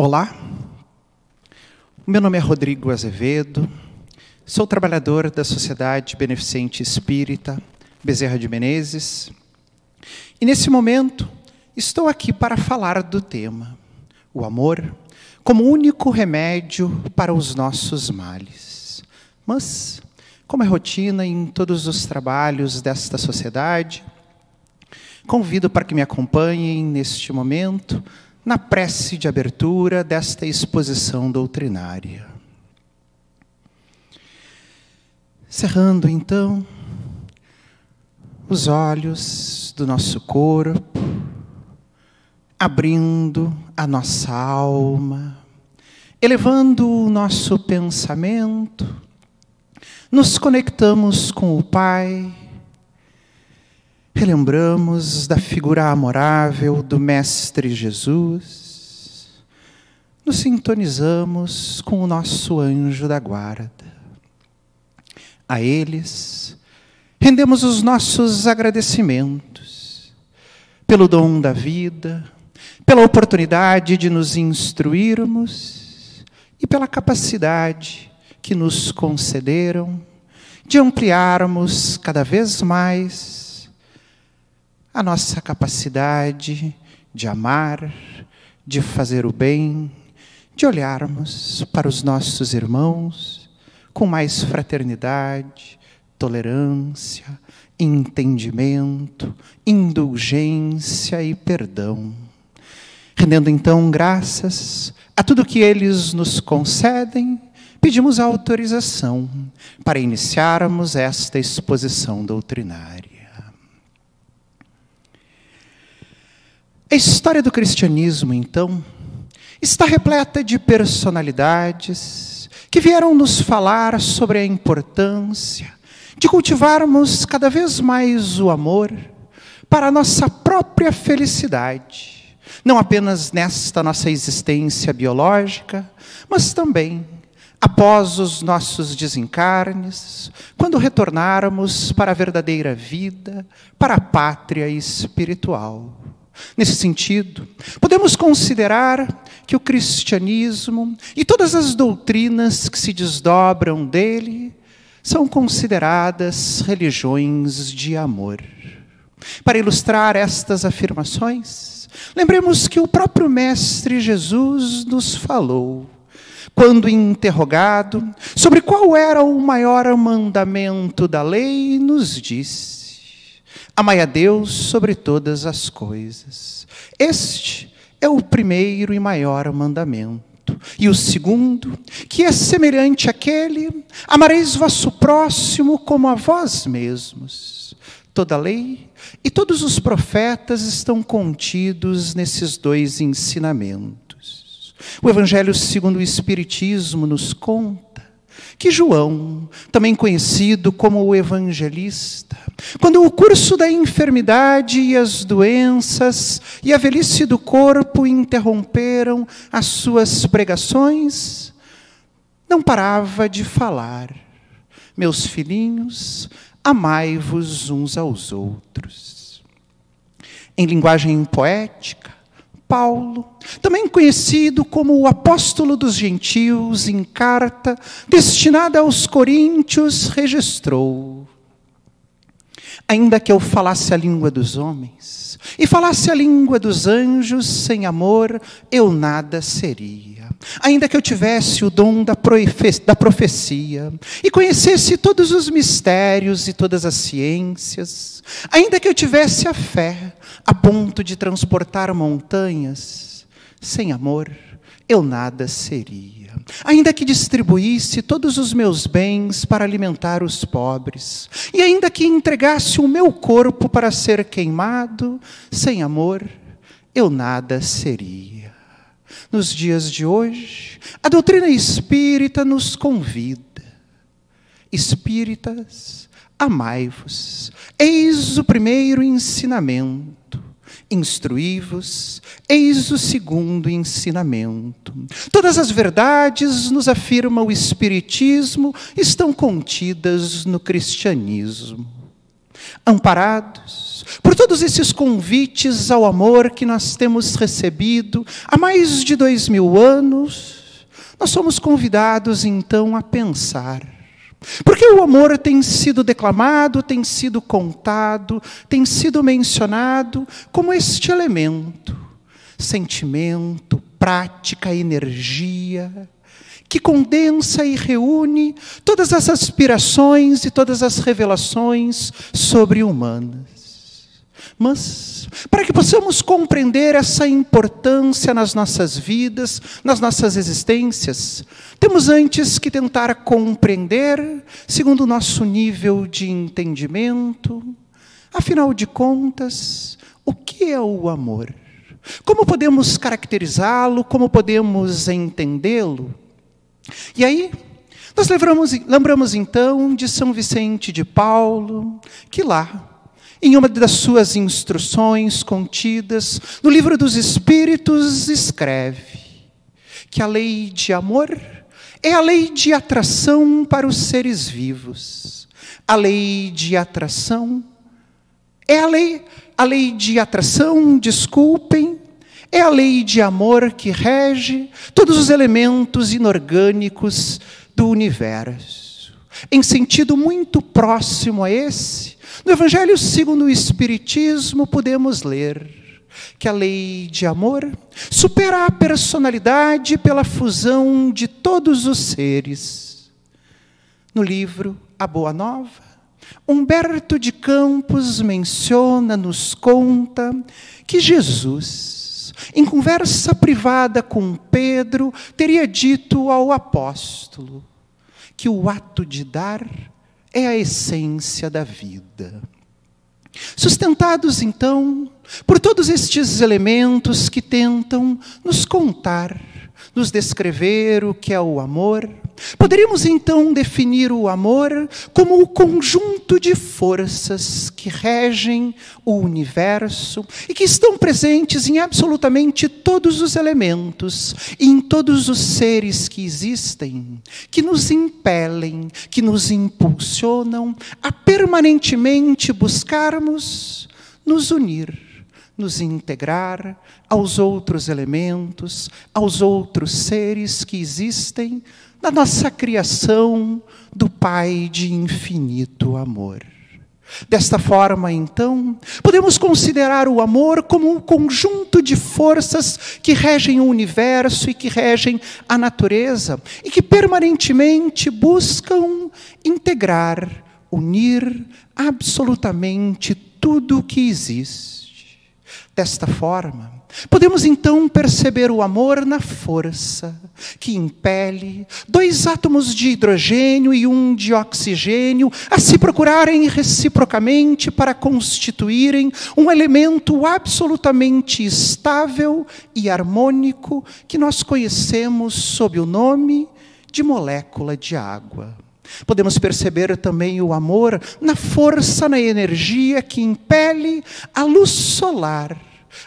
Olá, meu nome é Rodrigo Azevedo, sou trabalhador da Sociedade Beneficente Espírita Bezerra de Menezes e nesse momento estou aqui para falar do tema, o amor como único remédio para os nossos males. Mas, como é rotina em todos os trabalhos desta sociedade, convido para que me acompanhem neste momento na prece de abertura desta exposição doutrinária. Cerrando, então, os olhos do nosso corpo, abrindo a nossa alma, elevando o nosso pensamento, nos conectamos com o Pai, relembramos da figura amorável do Mestre Jesus, nos sintonizamos com o nosso anjo da guarda. A eles, rendemos os nossos agradecimentos pelo dom da vida, pela oportunidade de nos instruirmos e pela capacidade que nos concederam de ampliarmos cada vez mais a nossa capacidade de amar, de fazer o bem, de olharmos para os nossos irmãos com mais fraternidade, tolerância, entendimento, indulgência e perdão. Rendendo então graças a tudo que eles nos concedem, pedimos a autorização para iniciarmos esta exposição doutrinária. A história do cristianismo, então, está repleta de personalidades que vieram nos falar sobre a importância de cultivarmos cada vez mais o amor para a nossa própria felicidade, não apenas nesta nossa existência biológica, mas também após os nossos desencarnes, quando retornarmos para a verdadeira vida, para a pátria espiritual. Nesse sentido, podemos considerar que o cristianismo e todas as doutrinas que se desdobram dele são consideradas religiões de amor. Para ilustrar estas afirmações, lembremos que o próprio Mestre Jesus nos falou, quando interrogado sobre qual era o maior mandamento da lei, nos disse: amai a Deus sobre todas as coisas. Este é o primeiro e maior mandamento. E o segundo, que é semelhante àquele: amareis vosso próximo como a vós mesmos. Toda a lei e todos os profetas estão contidos nesses dois ensinamentos. O Evangelho segundo o Espiritismo nos conta que João, também conhecido como o evangelista, quando o curso da enfermidade e as doenças e a velhice do corpo interromperam as suas pregações, não parava de falar: meus filhinhos, amai-vos uns aos outros. Em linguagem poética, Paulo, também conhecido como o apóstolo dos gentios, em carta destinada aos coríntios, registrou: ainda que eu falasse a língua dos homens e falasse a língua dos anjos, sem amor eu nada seria. Ainda que eu tivesse o dom da profecia e conhecesse todos os mistérios e todas as ciências, ainda que eu tivesse a fé a ponto de transportar montanhas, sem amor eu nada seria. Ainda que distribuísse todos os meus bens para alimentar os pobres, e ainda que entregasse o meu corpo para ser queimado, sem amor eu nada seria. Nos dias de hoje, a doutrina espírita nos convida: espíritas, amai-vos, eis o primeiro ensinamento. Instruí-vos, eis o segundo ensinamento. Todas as verdades, nos afirma o Espiritismo, estão contidas no cristianismo. Amparados por todos esses convites ao amor que nós temos recebido há mais de 2000 anos, nós somos convidados então a pensar. Porque o amor tem sido declamado, tem sido contado, tem sido mencionado como este elemento, sentimento, prática, energia, que condensa e reúne todas as aspirações e todas as revelações sobre-humanas. Mas, para que possamos compreender essa importância nas nossas vidas, nas nossas existências, temos antes que tentar compreender, segundo o nosso nível de entendimento, afinal de contas, o que é o amor? Como podemos caracterizá-lo? Como podemos entendê-lo? E aí, nós lembramos então de São Vicente de Paulo, que lá, em uma das suas instruções contidas no Livro dos Espíritos, escreve que a lei de amor é a lei de atração para os seres vivos. A lei de atração é a lei de atração, desculpem, é a lei de amor que rege todos os elementos inorgânicos do universo. Em sentido muito próximo a esse, no Evangelho segundo o Espiritismo, podemos ler que a lei de amor supera a personalidade pela fusão de todos os seres. No livro A Boa Nova, Humberto de Campos menciona, nos conta, que Jesus, em conversa privada com Pedro, teria dito ao apóstolo que o ato de dar é a essência da vida. Sustentados, então, por todos estes elementos que tentam nos contar, nos descrever o que é o amor, poderíamos então definir o amor como o conjunto de forças que regem o universo e que estão presentes em absolutamente todos os elementos e em todos os seres que existem, que nos impelem, que nos impulsionam a permanentemente buscarmos nos unir, nos integrar aos outros elementos, aos outros seres que existem na nossa criação do Pai de infinito amor. Desta forma, então, podemos considerar o amor como um conjunto de forças que regem o universo e que regem a natureza e que permanentemente buscam integrar, unir absolutamente tudo o que existe. Desta forma, podemos então perceber o amor na força que impele 2 átomos de hidrogênio e 1 de oxigênio a se procurarem reciprocamente para constituírem um elemento absolutamente estável e harmônico que nós conhecemos sob o nome de molécula de água. Podemos perceber também o amor na força, na energia que impele a luz solar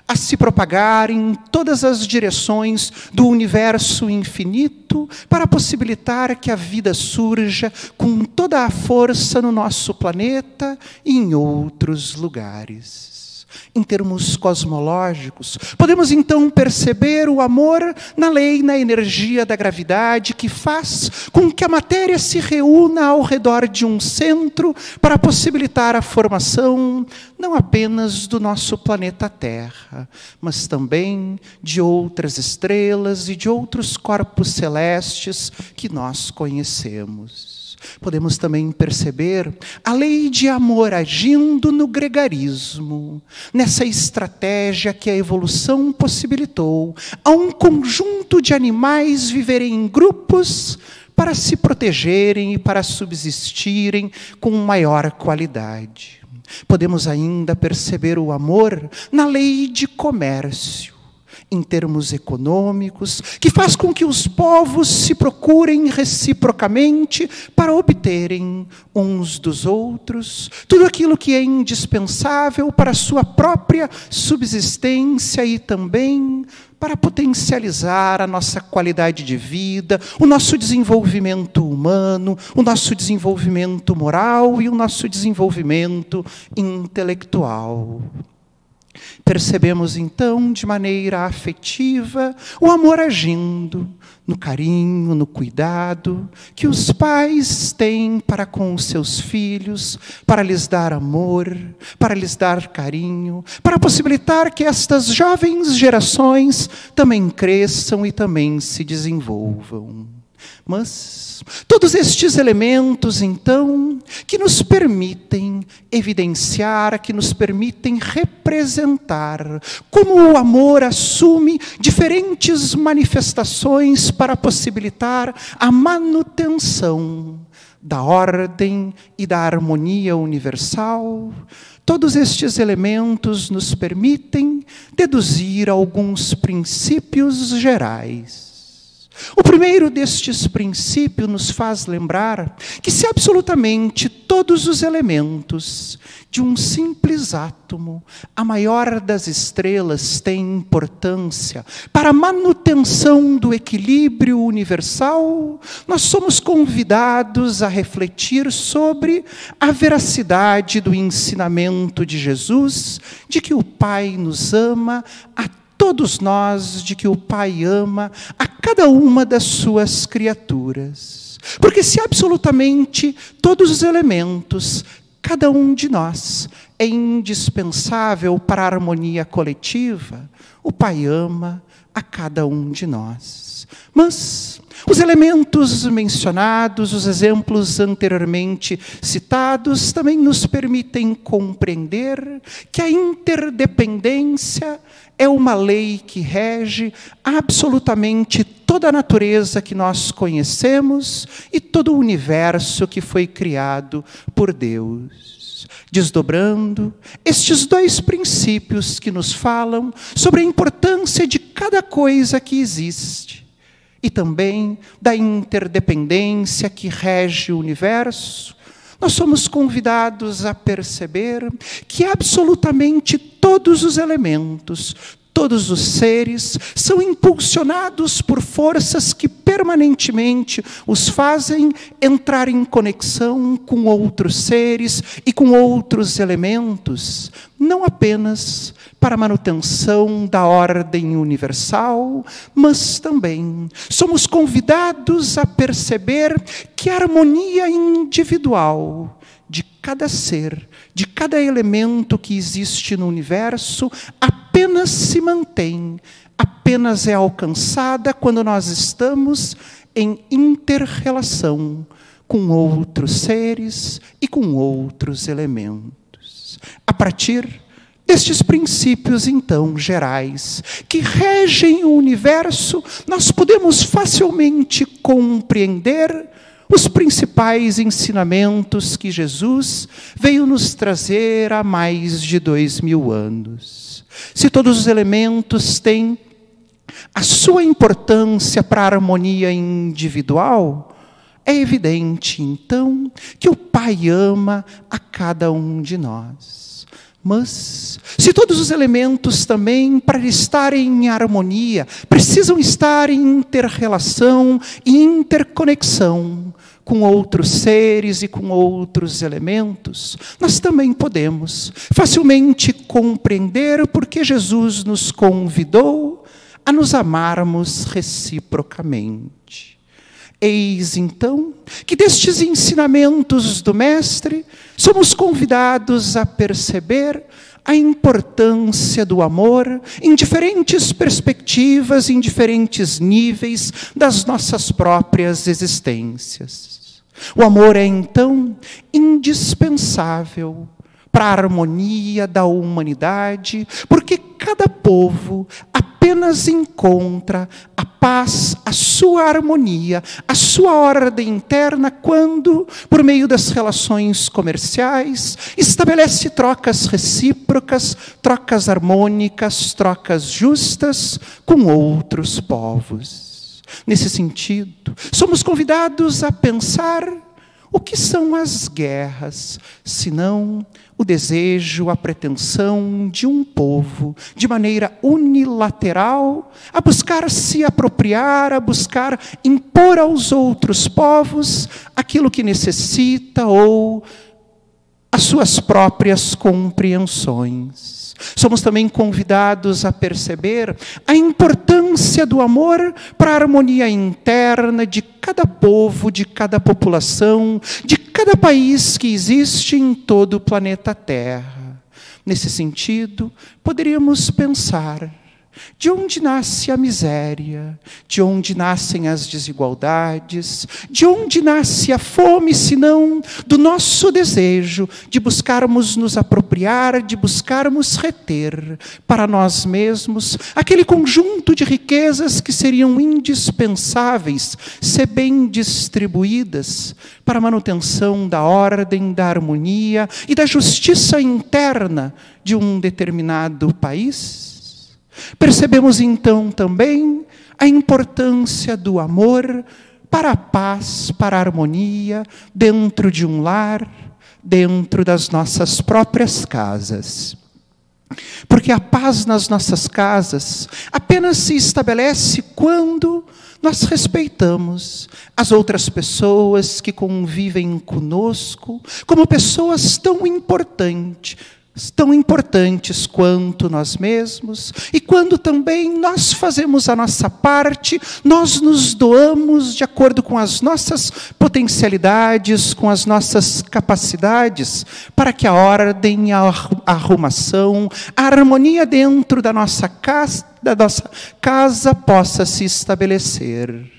a se propagar em todas as direções do universo infinito para possibilitar que a vida surja com toda a força no nosso planeta e em outros lugares. Em termos cosmológicos, podemos então perceber o amor na lei, na energia da gravidade que faz com que a matéria se reúna ao redor de um centro para possibilitar a formação não apenas do nosso planeta Terra, mas também de outras estrelas e de outros corpos celestes que nós conhecemos. Podemos também perceber a lei de amor agindo no gregarismo, nessa estratégia que a evolução possibilitou a um conjunto de animais viverem em grupos para se protegerem e para subsistirem com maior qualidade. Podemos ainda perceber o amor na lei de comércio, em termos econômicos, que faz com que os povos se procurem reciprocamente para obterem uns dos outros tudo aquilo que é indispensável para a sua própria subsistência e também para potencializar a nossa qualidade de vida, o nosso desenvolvimento humano, o nosso desenvolvimento moral e o nosso desenvolvimento intelectual. Percebemos, então, de maneira afetiva, o amor agindo, no carinho, no cuidado, que os pais têm para com os seus filhos, para lhes dar amor, para lhes dar carinho, para possibilitar que estas jovens gerações também cresçam e também se desenvolvam. Mas todos estes elementos, então, que nos permitem evidenciar, que nos permitem representar como o amor assume diferentes manifestações para possibilitar a manutenção da ordem e da harmonia universal, todos estes elementos nos permitem deduzir alguns princípios gerais. O primeiro destes princípios nos faz lembrar que se absolutamente todos os elementos de um simples átomo, a maior das estrelas, têm importância para a manutenção do equilíbrio universal, nós somos convidados a refletir sobre a veracidade do ensinamento de Jesus, de que o Pai nos ama a todos nós, de que o Pai ama a cada uma das suas criaturas. Porque se absolutamente todos os elementos, cada um de nós, é indispensável para a harmonia coletiva, o Pai ama a cada um de nós. Mas os elementos mencionados, os exemplos anteriormente citados, também nos permitem compreender que a interdependência é uma lei que rege absolutamente toda a natureza que nós conhecemos e todo o universo que foi criado por Deus. Desdobrando estes dois princípios que nos falam sobre a importância de cada coisa que existe e também da interdependência que rege o universo, nós somos convidados a perceber que absolutamente todos os elementos, todos os seres, são impulsionados por forças que permanentemente os fazem entrar em conexão com outros seres e com outros elementos, não apenas para a manutenção da ordem universal, mas também somos convidados a perceber que a harmonia individual de cada ser, de cada elemento que existe no universo, apenas se mantém, apenas é alcançada quando nós estamos em inter-relação com outros seres e com outros elementos. A partir destes princípios, então, gerais, que regem o universo, nós podemos facilmente compreender os principais ensinamentos que Jesus veio nos trazer há mais de 2000 anos. Se todos os elementos têm a sua importância para a harmonia individual, é evidente, então, que o Pai ama a cada um de nós. Mas, se todos os elementos também, para estarem em harmonia, precisam estar em inter-relação e interconexão com outros seres e com outros elementos, nós também podemos facilmente compreender porque Jesus nos convidou a nos amarmos reciprocamente. Eis, então, que destes ensinamentos do Mestre, somos convidados a perceber a importância do amor em diferentes perspectivas, em diferentes níveis das nossas próprias existências. O amor é, então, indispensável para a harmonia da humanidade, porque cada povo apenas encontra a paz, a sua harmonia, a sua ordem interna quando, por meio das relações comerciais, estabelece trocas recíprocas, trocas harmônicas, trocas justas com outros povos. Nesse sentido, somos convidados a pensar O que são as guerras, senão o desejo, a pretensão de um povo, de maneira unilateral, a buscar se apropriar, a buscar impor aos outros povos aquilo que necessita ou as suas próprias compreensões. Somos também convidados a perceber a importância do amor para a harmonia interna de cada povo, de cada população, de cada país que existe em todo o planeta Terra. Nesse sentido, poderíamos pensar: de onde nasce a miséria? De onde nascem as desigualdades? De onde nasce a fome, senão do nosso desejo de buscarmos nos apropriar, de buscarmos reter para nós mesmos aquele conjunto de riquezas que seriam indispensáveis, se bem distribuídas, para a manutenção da ordem, da harmonia e da justiça interna de um determinado país? Percebemos então também a importância do amor para a paz, para a harmonia, dentro de um lar, dentro das nossas próprias casas. Porque a paz nas nossas casas apenas se estabelece quando nós respeitamos as outras pessoas que convivem conosco como pessoas tão importantes quanto nós mesmos, e quando também nós fazemos a nossa parte, nós nos doamos de acordo com as nossas potencialidades, com as nossas capacidades, para que a ordem, a arrumação, a harmonia dentro da nossa casa possa se estabelecer.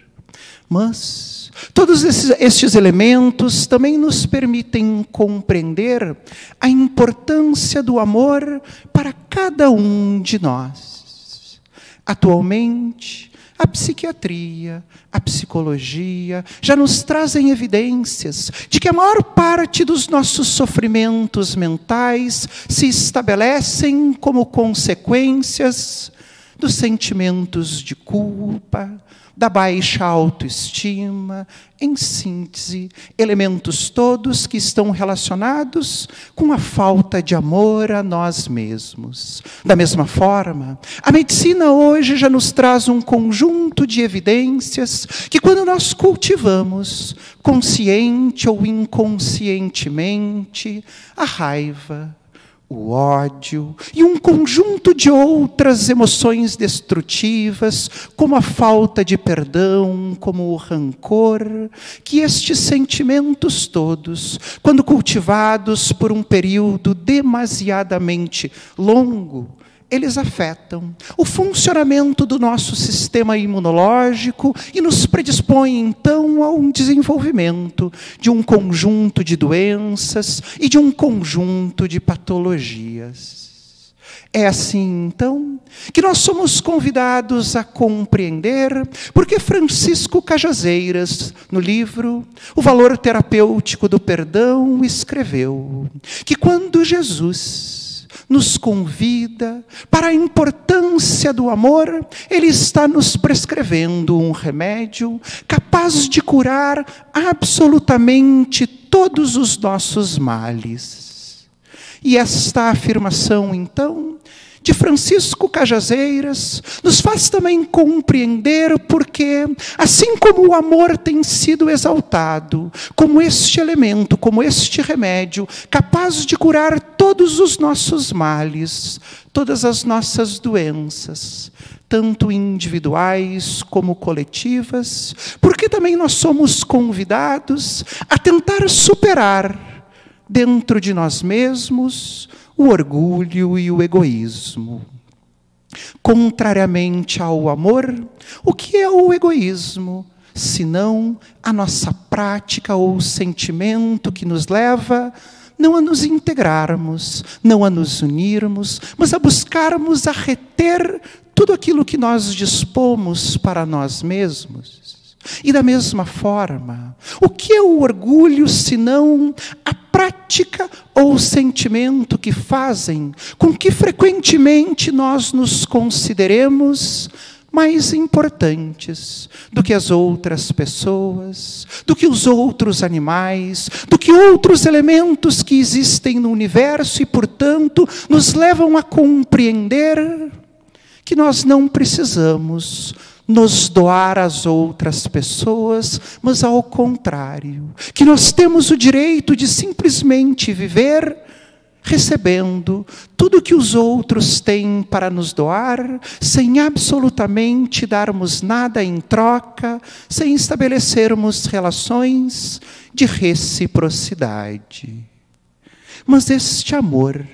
Mas todos estes elementos também nos permitem compreender a importância do amor para cada um de nós. Atualmente, a psiquiatria, a psicologia já nos trazem evidências de que a maior parte dos nossos sofrimentos mentais se estabelecem como consequências dos sentimentos de culpa, da baixa autoestima, em síntese, elementos todos que estão relacionados com a falta de amor a nós mesmos. Da mesma forma, a medicina hoje já nos traz um conjunto de evidências que, quando nós cultivamos, consciente ou inconscientemente, a raiva, o ódio e um conjunto de outras emoções destrutivas, como a falta de perdão, como o rancor, que estes sentimentos todos, quando cultivados por um período demasiadamente longo, eles afetam o funcionamento do nosso sistema imunológico e nos predispõem, então, ao desenvolvimento de um conjunto de doenças e de um conjunto de patologias. É assim, então, que nós somos convidados a compreender porque Francisco Cajazeiras, no livro O Valor Terapêutico do Perdão, escreveu que quando Jesus nos convida para a importância do amor, Ele está nos prescrevendo um remédio capaz de curar absolutamente todos os nossos males. E esta afirmação, então, de Francisco Cajazeiras, nos faz também compreender porque, assim como o amor tem sido exaltado como este elemento, como este remédio, capaz de curar todos os nossos males, todas as nossas doenças, tanto individuais como coletivas, porque também nós somos convidados a tentar superar dentro de nós mesmos o orgulho e o egoísmo. Contrariamente ao amor, o que é o egoísmo, senão a nossa prática ou sentimento que nos leva não a nos integrarmos, não a nos unirmos, mas a buscarmos a reter tudo aquilo que nós dispomos para nós mesmos. E da mesma forma, o que é o orgulho, senão a prática ou o sentimento que fazem com que frequentemente nós nos consideremos mais importantes do que as outras pessoas, do que os outros animais, do que outros elementos que existem no universo e, portanto, nos levam a compreender que nós não precisamos nos doar às outras pessoas, mas ao contrário, que nós temos o direito de simplesmente viver recebendo tudo que os outros têm para nos doar, sem absolutamente darmos nada em troca, sem estabelecermos relações de reciprocidade. Mas este amor,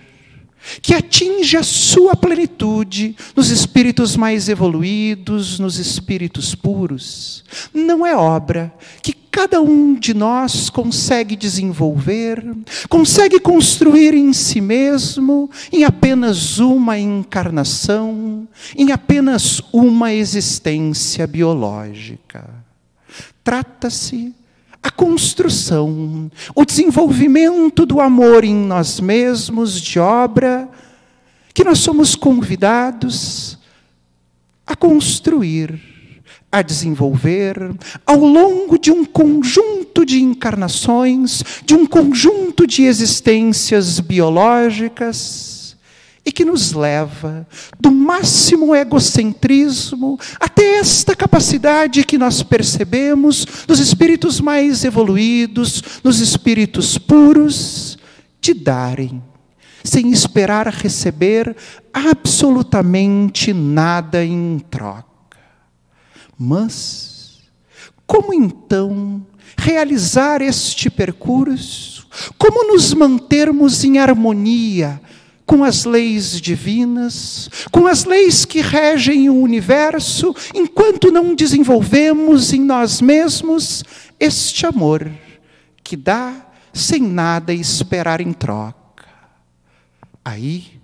que atinge a sua plenitude nos espíritos mais evoluídos, nos espíritos puros, não é obra que cada um de nós consegue desenvolver, consegue construir em si mesmo, em apenas uma encarnação, em apenas uma existência biológica. Trata-se a construção, o desenvolvimento do amor em nós mesmos, de obra, que nós somos convidados a construir, a desenvolver, ao longo de um conjunto de encarnações, de um conjunto de existências biológicas, e que nos leva do máximo egocentrismo até esta capacidade que nós percebemos nos espíritos mais evoluídos, nos espíritos puros, de darem, sem esperar receber absolutamente nada em troca. Mas, como então realizar este percurso? Como nos mantermos em harmonia com as leis divinas, com as leis que regem o universo, enquanto não desenvolvemos em nós mesmos este amor que dá sem nada esperar em troca? Aí,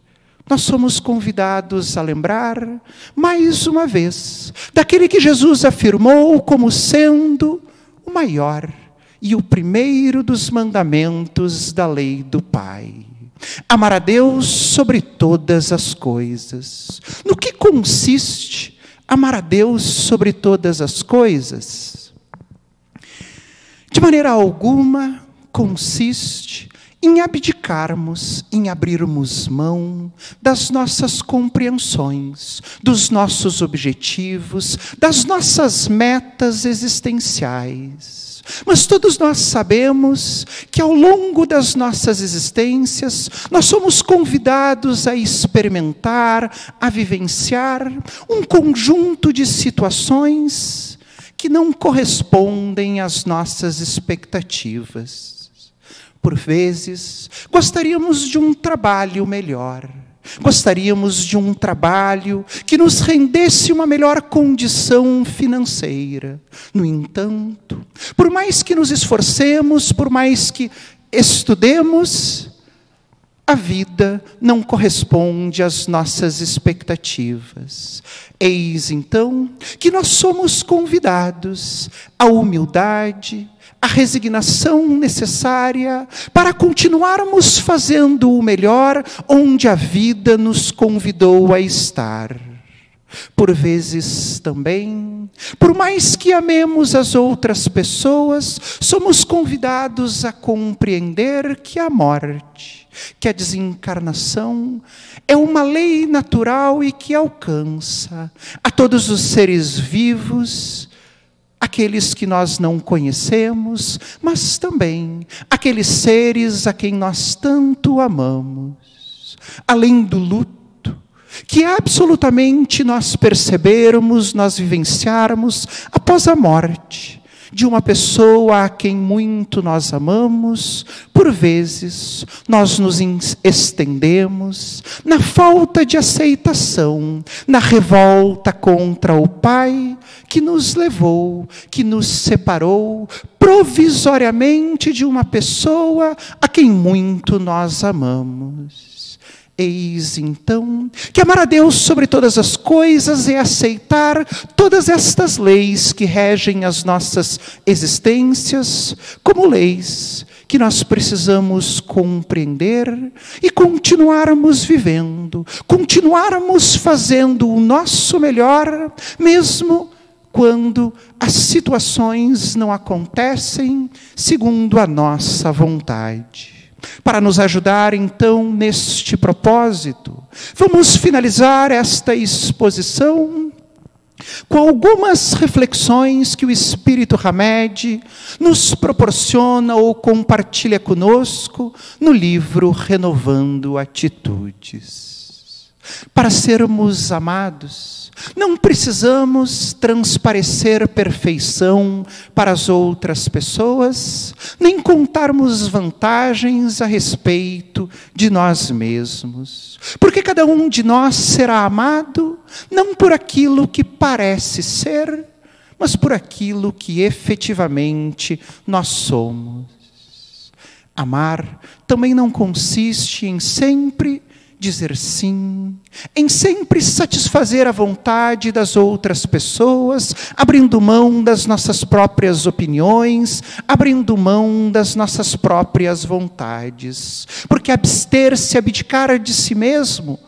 nós somos convidados a lembrar, mais uma vez, daquele que Jesus afirmou como sendo o maior e o primeiro dos mandamentos da lei do Pai. Amar a Deus sobre todas as coisas. No que consiste amar a Deus sobre todas as coisas? De maneira alguma consiste em abdicarmos, em abrirmos mão das nossas compreensões, dos nossos objetivos, das nossas metas existenciais. Mas todos nós sabemos que ao longo das nossas existências, nós somos convidados a experimentar, a vivenciar um conjunto de situações que não correspondem às nossas expectativas. Por vezes, gostaríamos de um trabalho melhor. Gostaríamos de um trabalho que nos rendesse uma melhor condição financeira. No entanto, por mais que nos esforcemos, por mais que estudemos, a vida não corresponde às nossas expectativas. Eis, então, que nós somos convidados à humildade, a resignação necessária para continuarmos fazendo o melhor onde a vida nos convidou a estar. Por vezes também, por mais que amemos as outras pessoas, somos convidados a compreender que a morte, que a desencarnação é uma lei natural e que alcança a todos os seres vivos, aqueles que nós não conhecemos, mas também aqueles seres a quem nós tanto amamos. Além do luto, que absolutamente nós percebermos, nós vivenciarmos após a morte de uma pessoa a quem muito nós amamos, por vezes nós nos estendemos na falta de aceitação, na revolta contra o Pai que nos levou, que nos separou provisoriamente de uma pessoa a quem muito nós amamos. Eis então que amar a Deus sobre todas as coisas é aceitar todas estas leis que regem as nossas existências como leis que nós precisamos compreender e continuarmos vivendo, continuarmos fazendo o nosso melhor, mesmo quando as situações não acontecem segundo a nossa vontade. Para nos ajudar, então, neste propósito, vamos finalizar esta exposição com algumas reflexões que o Espírito Hamed nos proporciona ou compartilha conosco no livro Renovando Atitudes. Para sermos amados, não precisamos transparecer perfeição para as outras pessoas, nem contarmos vantagens a respeito de nós mesmos. Porque cada um de nós será amado, não por aquilo que parece ser, mas por aquilo que efetivamente nós somos. Amar também não consiste em sempre dizer sim, em sempre satisfazer a vontade das outras pessoas, abrindo mão das nossas próprias opiniões, abrindo mão das nossas próprias vontades. Porque abster-se, abdicar de si mesmo,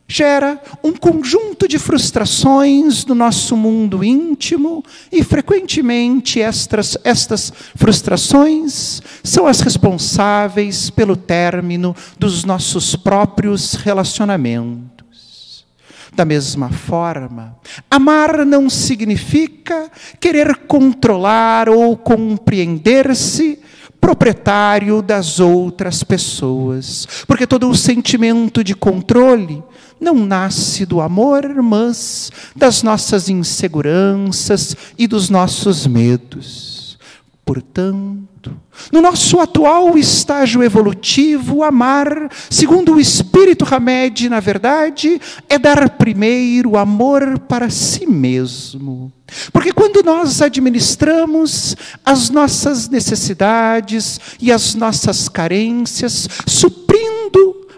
gera um conjunto de frustrações no nosso mundo íntimo e, frequentemente, estas frustrações são as responsáveis pelo término dos nossos próprios relacionamentos. Da mesma forma, amar não significa querer controlar ou compreender-se proprietário das outras pessoas, porque todo o sentimento de controle não nasce do amor, mas das nossas inseguranças e dos nossos medos. Portanto, no nosso atual estágio evolutivo, amar, segundo o Espírito Hamed, na verdade, é dar primeiro amor para si mesmo. Porque quando nós administramos as nossas necessidades e as nossas carências, suprindo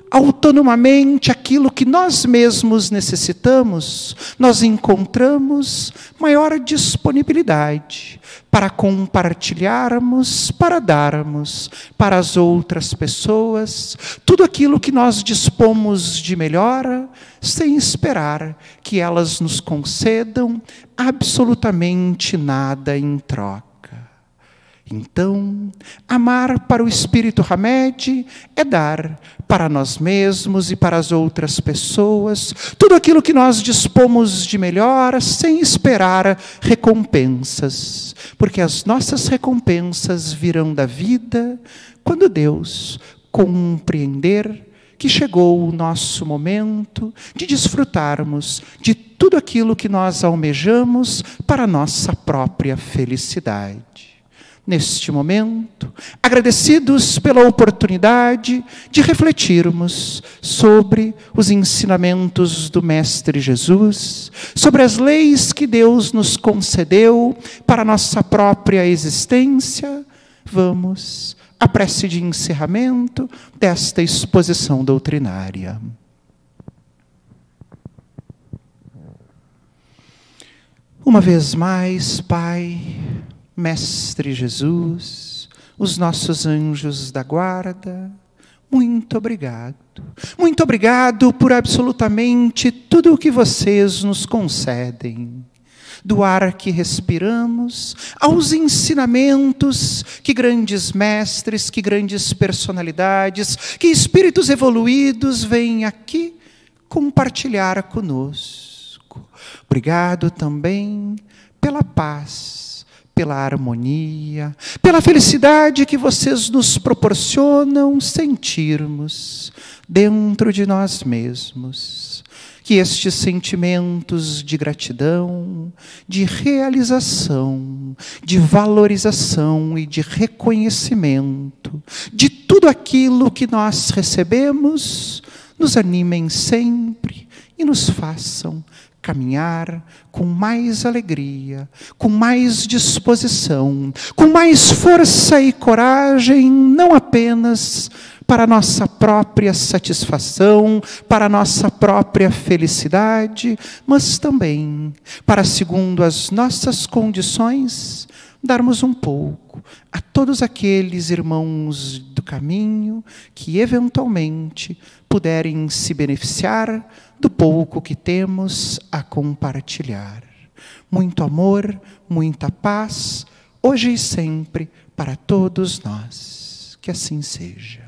autonomamente aquilo que nós mesmos necessitamos, nós encontramos maior disponibilidade para compartilharmos, para darmos para as outras pessoas tudo aquilo que nós dispomos de melhor, sem esperar que elas nos concedam absolutamente nada em troca. Então, amar para o Espírito Hamed é dar para nós mesmos e para as outras pessoas tudo aquilo que nós dispomos de melhor, sem esperar recompensas, porque as nossas recompensas virão da vida quando Deus compreender que chegou o nosso momento de desfrutarmos de tudo aquilo que nós almejamos para a nossa própria felicidade. Neste momento, agradecidos pela oportunidade de refletirmos sobre os ensinamentos do Mestre Jesus, sobre as leis que Deus nos concedeu para a nossa própria existência, vamos à prece de encerramento desta exposição doutrinária. Uma vez mais, Pai, Mestre Jesus, os nossos anjos da guarda, muito obrigado. Muito obrigado por absolutamente tudo o que vocês nos concedem. Do ar que respiramos, aos ensinamentos que grandes mestres, que grandes personalidades, que espíritos evoluídos vêm aqui compartilhar conosco. Obrigado também pela paz, pela harmonia, pela felicidade que vocês nos proporcionam sentirmos dentro de nós mesmos. Que estes sentimentos de gratidão, de realização, de valorização e de reconhecimento de tudo aquilo que nós recebemos, nos animem sempre e nos façam caminhar com mais alegria, com mais disposição, com mais força e coragem, não apenas para a nossa própria satisfação, para a nossa própria felicidade, mas também para, segundo as nossas condições, darmos um pouco a todos aqueles irmãos do caminho que eventualmente puderem se beneficiar do pouco que temos a compartilhar. Muito amor, muita paz, hoje e sempre, para todos nós. Que assim seja.